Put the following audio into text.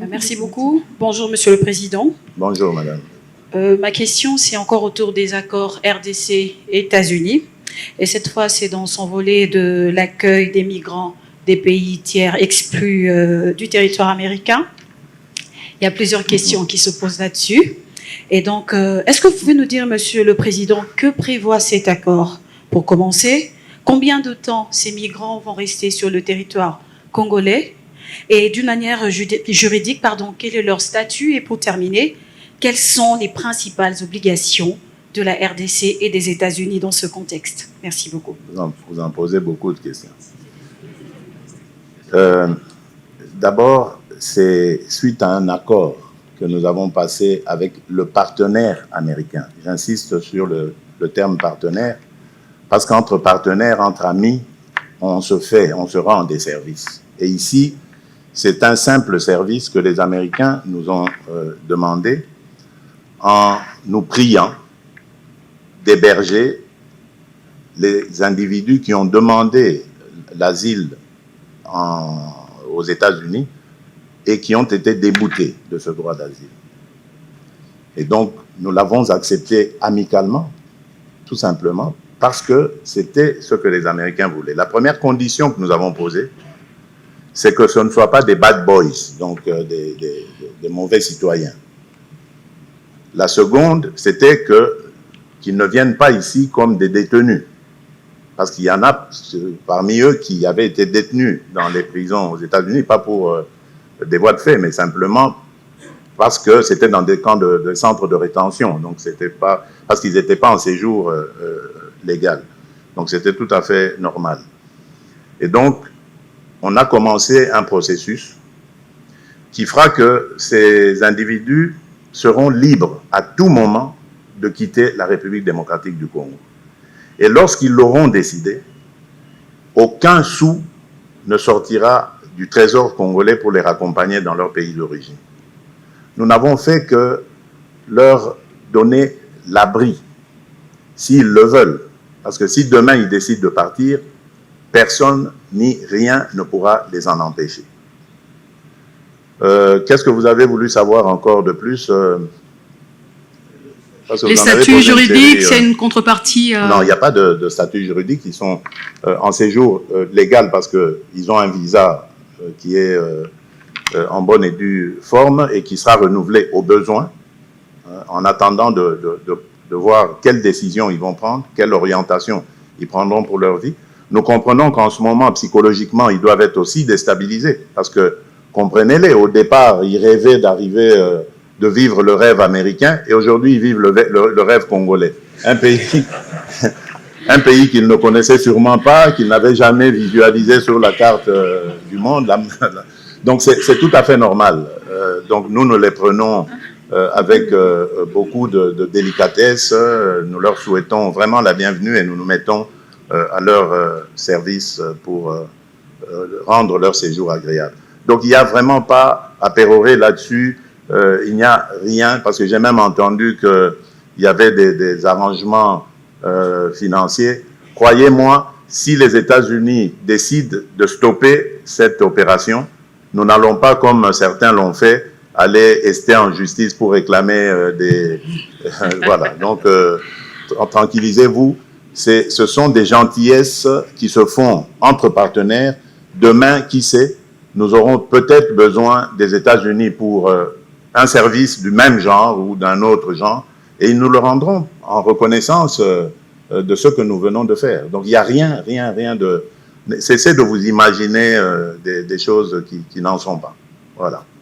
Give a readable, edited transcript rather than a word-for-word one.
Merci beaucoup. Bonjour, Monsieur le Président. Bonjour, madame. Ma question, c'est encore autour des accords RDC-États-Unis. Et cette fois, c'est dans son volet de l'accueil des migrants des pays tiers exclus du territoire américain. Il y a plusieurs questions qui se posent là-dessus. Et donc, est-ce que vous pouvez nous dire, Monsieur le Président, que prévoit cet accord? Pour commencer, combien de temps ces migrants vont rester sur le territoire congolais? Et d'une manière juridique, quel est leur statut? Et pour terminer, quelles sont les principales obligations de la RDC et des États-Unis dans ce contexte? Merci beaucoup. Vous en posez beaucoup de questions. D'abord, c'est suite à un accord que nous avons passé avec le partenaire américain. J'insiste sur le terme partenaire, parce qu'entre partenaires, entre amis, on se rend des services. Et ici, c'est un simple service que les Américains nous ont demandé en nous priant d'héberger les individus qui ont demandé l'asile aux États-Unis et qui ont été déboutés de ce droit d'asile. Et donc, nous l'avons accepté amicalement, tout simplement, parce que c'était ce que les Américains voulaient. La première condition que nous avons posée, c'est que ce ne soient pas des bad boys, donc des mauvais citoyens. La seconde, c'était qu'ils ne viennent pas ici comme des détenus. Parce qu'il y en a parmi eux qui avaient été détenus dans les prisons aux États-Unis, pas pour des voies de fait, mais simplement parce que c'était dans des camps de centres de rétention. Donc, c'était pas parce qu'ils n'étaient pas en séjour légal. Donc, c'était tout à fait normal. Et donc, on a commencé un processus qui fera que ces individus seront libres à tout moment de quitter la République démocratique du Congo. Et lorsqu'ils l'auront décidé, aucun sou ne sortira du trésor congolais pour les raccompagner dans leur pays d'origine. Nous n'avons fait que leur donner l'abri, s'ils le veulent. Parce que si demain ils décident de partir, personne ni rien ne pourra les en empêcher. Qu'est-ce que vous avez voulu savoir encore de plus? Les statuts juridiques, c'est une contrepartie Non, il n'y a pas de statut juridique. Ils sont en séjour légal parce qu'ils ont un visa qui est en bonne et due forme et qui sera renouvelé au besoin, en attendant de voir quelles décisions ils vont prendre, quelle orientation ils prendront pour leur vie. Nous comprenons qu'en ce moment, psychologiquement, ils doivent être aussi déstabilisés parce que, comprenez-les, au départ, ils rêvaient d'arriver, de vivre le rêve américain et aujourd'hui, ils vivent le rêve congolais. Un pays qu'ils ne connaissaient sûrement pas, qu'ils n'avaient jamais visualisé sur la carte du monde. Donc, c'est tout à fait normal. Donc, nous les prenons avec beaucoup de délicatesse. Nous leur souhaitons vraiment la bienvenue et nous nous mettons à leur service pour rendre leur séjour agréable. Donc, il n'y a vraiment pas à pérorer là-dessus. Il n'y a rien, parce que j'ai même entendu qu'il y avait des arrangements financiers. Croyez-moi, si les États-Unis décident de stopper cette opération, nous n'allons pas, comme certains l'ont fait, aller ester en justice pour réclamer des... voilà, donc tranquillisez-vous. Ce sont des gentillesses qui se font entre partenaires. Demain, qui sait, nous aurons peut-être besoin des États-Unis pour un service du même genre ou d'un autre genre, et ils nous le rendront en reconnaissance de ce que nous venons de faire. Donc, il n'y a rien de... Cessez de vous imaginer des choses qui n'en sont pas. Voilà.